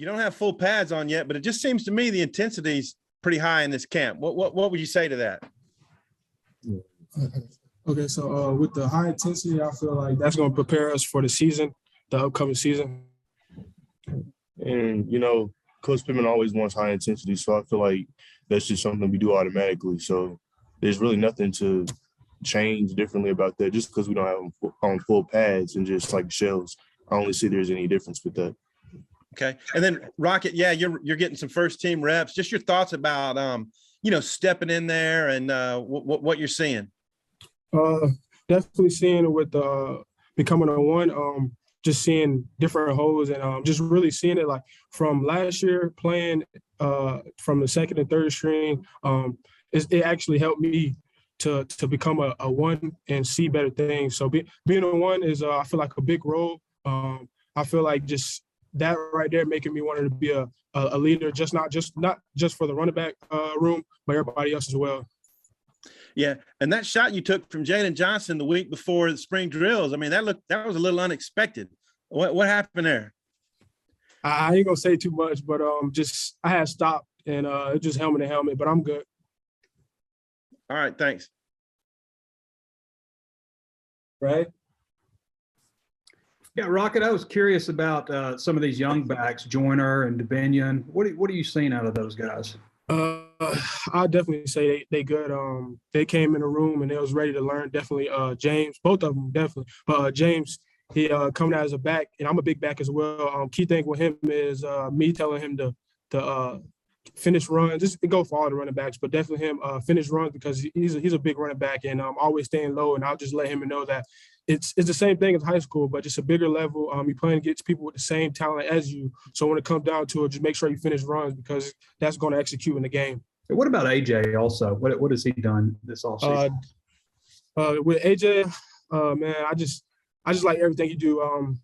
You don't have full pads on yet, but it just seems to me the intensity's pretty high in this camp. What would you say to that? Okay, so with the high intensity, I feel like that's going to prepare us for the season, the upcoming season. And, you know, Coach Pittman always wants high intensity, so I feel like that's just something we do automatically. So there's really nothing to change differently about that just because we don't have them on full pads and just like shells. I don't really see there's any difference with that. Okay. And then Rocket, yeah, you're getting some first team reps. Just your thoughts about, stepping in there and what you're seeing. Definitely seeing it with becoming a one, just seeing different holes and just really seeing it like from last year playing from the second and third string. It actually helped me to become a one and see better things. So being a one is I feel like a big role. I feel like just that right there making me want to be a leader, not just for the running back room, but everybody else as well. Yeah, and that shot you took from Jaden Johnson the week before the spring drills, I mean, that was a little unexpected. What happened there? I ain't gonna say too much, but just I had stopped and it just helmet to helmet, but I'm good. All right, thanks. Right. Yeah, Rocket, I was curious about some of these young backs, Joyner and DeBinion. What are you seeing out of those guys? I definitely say they good. They came in the room and they was ready to learn. Definitely, James, both of them definitely. But James, he coming out as a back, and I'm a big back as well. Key thing with him is me telling him to finish runs. Just go for all the running backs, but definitely him finish runs because he's a big running back and always staying low. And I'll just let him know that it's the same thing as high school, but just a bigger level. You're playing against people with the same talent as you. So when it comes down to it, just make sure you finish runs because that's going to execute in the game. What about AJ also? What has he done this offseason? With AJ, man, I just like everything he do.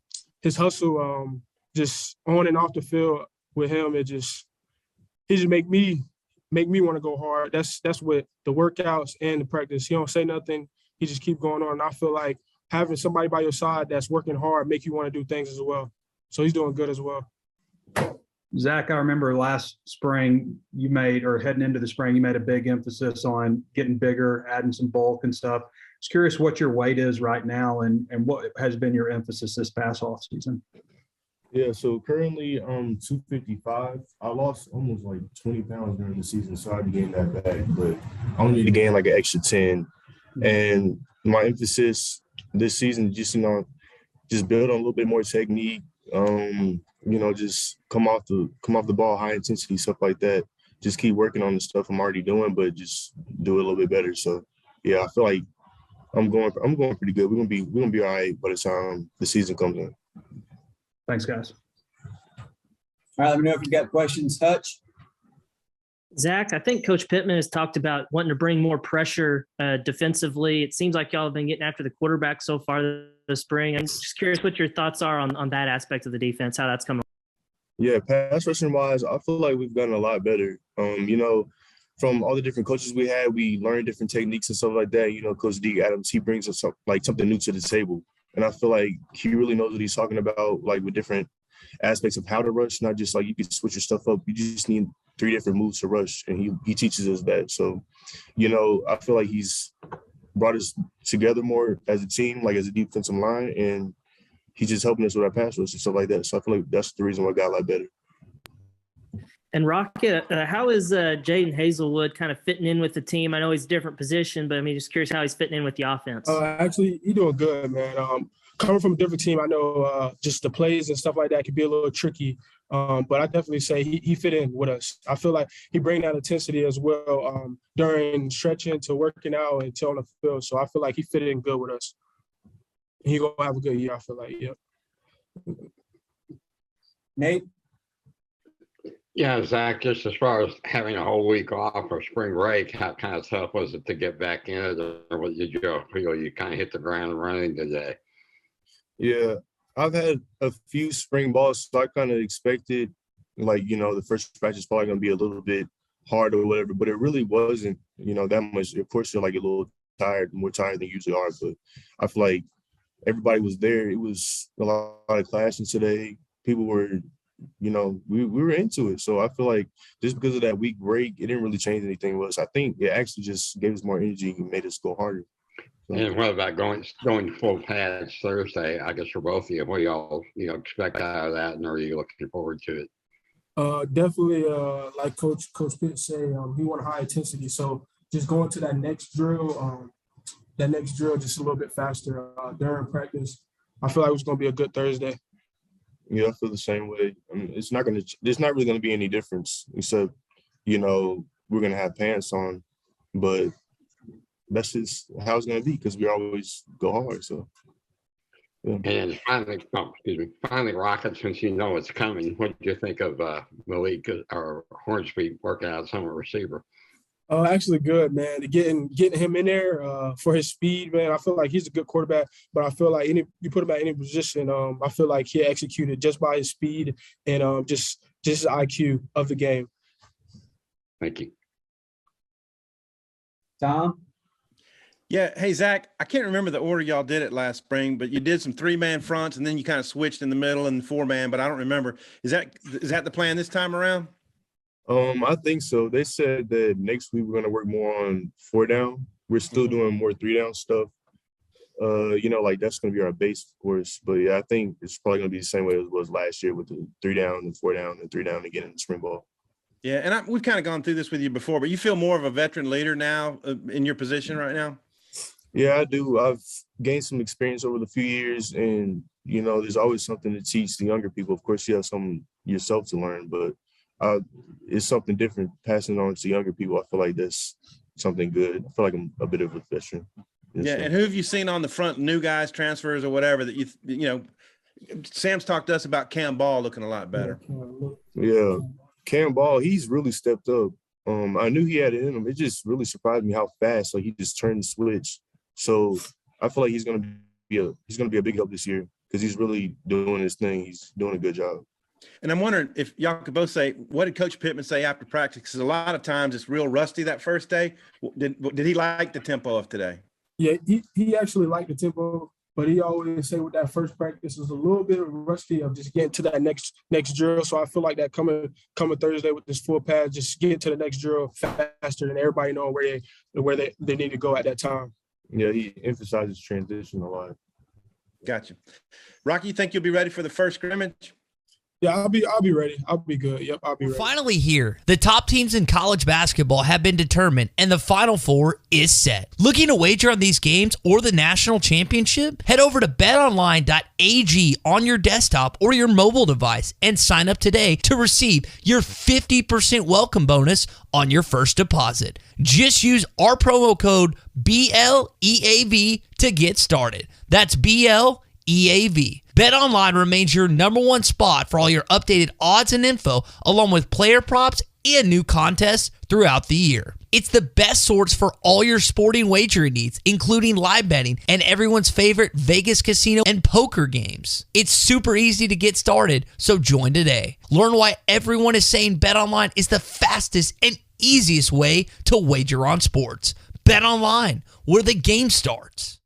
His hustle, just on and off the field with him, he just make me want to go hard. That's with the workouts and the practice. He don't say nothing. He just keep going on. And I feel like having somebody by your side that's working hard make you want to do things as well. So he's doing good as well. Zach, I remember last spring heading into the spring, you made a big emphasis on getting bigger, adding some bulk and stuff. I was curious what your weight is right now and what has been your emphasis this past off season. Yeah, so currently 255. I lost almost like 20 pounds during the season, so I had to gain that back. But I only need to gain like an extra 10. And my emphasis this season, just build on a little bit more technique. Just come off the ball, high intensity stuff like that. Just keep working on the stuff I'm already doing, but just do it a little bit better. So yeah, I feel like I'm going pretty good. We're gonna be all right by the time the season comes in. Thanks, guys. All right, let me know if you've got questions. Hutch? Zach, I think Coach Pittman has talked about wanting to bring more pressure defensively. It seems like y'all have been getting after the quarterback so far this spring. I'm just curious what your thoughts are on that aspect of the defense, how that's coming. Yeah, pass rushing wise, I feel like we've gotten a lot better. From all the different coaches we had, we learned different techniques and stuff like that. Coach D. Adams, he brings us something new to the table. And I feel like he really knows what he's talking about, like with different aspects of how to rush, not just like you can switch your stuff up. You just need 3 different moves to rush, and he teaches us that. So, I feel like he's brought us together more as a team, like as a defensive line, and he's just helping us with our pass rush and stuff like that. So I feel like that's the reason why I got a lot better. And Rocket, how is Jaden Hazelwood kind of fitting in with the team? I know he's a different position, but just curious how he's fitting in with the offense. Actually, he's doing good, man. Coming from a different team, I know just the plays and stuff like that can be a little tricky. But I definitely say he fit in with us. I feel like he bring that intensity as well during stretching to working out and to on the field. So I feel like he fit in good with us. He gonna have a good year. I feel like, yeah. Nate? Yeah, Zach, just as far as having a whole week off for spring break, how kind of tough was it to get back in it? Or did you feel you kind of hit the ground running today? Yeah, I've had a few spring balls, so I kind of expected, the first practice is probably going to be a little bit hard or whatever, but it really wasn't, that much. Of course, you're a little tired, more tired than you usually are, but I feel like everybody was there. It was a lot of classes today. People were we were into it. So I feel like just because of that week break, it didn't really change anything with us. I think it actually just gave us more energy and made us go harder. So, And what about going full pads Thursday? I guess for both of you, what do y'all expect out of that, and are you looking forward to it? Definitely, like Coach Pitt said, he want high intensity. So just going to that next drill just a little bit faster during practice. I feel like it's going to be a good Thursday. Yeah, I feel the same way. I mean, there's not really going to be any difference except, we're going to have pants on, but that's just how it's going to be because we always go hard. So. Yeah. And finally, Rocket, since it's coming, what did you think of Malik or Hornsby working out some receiver? Oh, actually good, man. Getting him in there for his speed, man. I feel like he's a good quarterback, but I feel like you put him at any position, I feel like he executed just by his speed and just his IQ of the game. Thank you. Tom? Yeah. Hey, Zach, I can't remember the order y'all did it last spring, but you did some 3-man fronts and then you kind of switched in the middle and 4-man, but I don't remember. Is that the plan this time around? I think so. They said that next week we're going to work more on 4-down. We're still doing more 3-down stuff. Like that's going to be our base, of course. But yeah, I think it's probably going to be the same way as it was last year with the 3-down and 4-down and 3-down again in the spring ball. Yeah, and we've kind of gone through this with you before, but you feel more of a veteran leader now in your position right now? Yeah, I do. I've gained some experience over the few years, and there's always something to teach the younger people. Of course, you have some yourself to learn, but it's something different passing on to younger people. I feel like that's something good. I feel like I'm a bit of a veteran. Yeah, and who have you seen on the front, new guys, transfers or whatever that Sam's talked to us about Cam Ball looking a lot better. Yeah, Cam Ball, he's really stepped up. I knew he had it in him. It just really surprised me how fast he just turned the switch. So I feel like he's gonna be a big help this year because he's really doing his thing. He's doing a good job. And I'm wondering if y'all could both say, what did Coach Pittman say after practice? Because a lot of times it's real rusty that first day. Did he like the tempo of today? Yeah, he actually liked the tempo, but he always say with that first practice is a little bit rusty of just getting to that next drill. So I feel like that coming Thursday with this full pad, just getting to the next drill faster and everybody know where they need to go at that time. Yeah, he emphasizes transition a lot. Gotcha. Rocky, you think you'll be ready for the first scrimmage? Yeah, I'll be ready. I'll be good. Yep, I'll be ready. Finally here, the top teams in college basketball have been determined and the Final Four is set. Looking to wager on these games or the national championship? Head over to betonline.ag on your desktop or your mobile device and sign up today to receive your 50% welcome bonus on your first deposit. Just use our promo code BLEAV to get started. That's BLEAV. BetOnline remains your number one spot for all your updated odds and info, along with player props and new contests throughout the year. It's the best source for all your sporting wagering needs, including live betting and everyone's favorite Vegas casino and poker games. It's super easy to get started, so join today. Learn why everyone is saying BetOnline is the fastest and easiest way to wager on sports. BetOnline, where the game starts.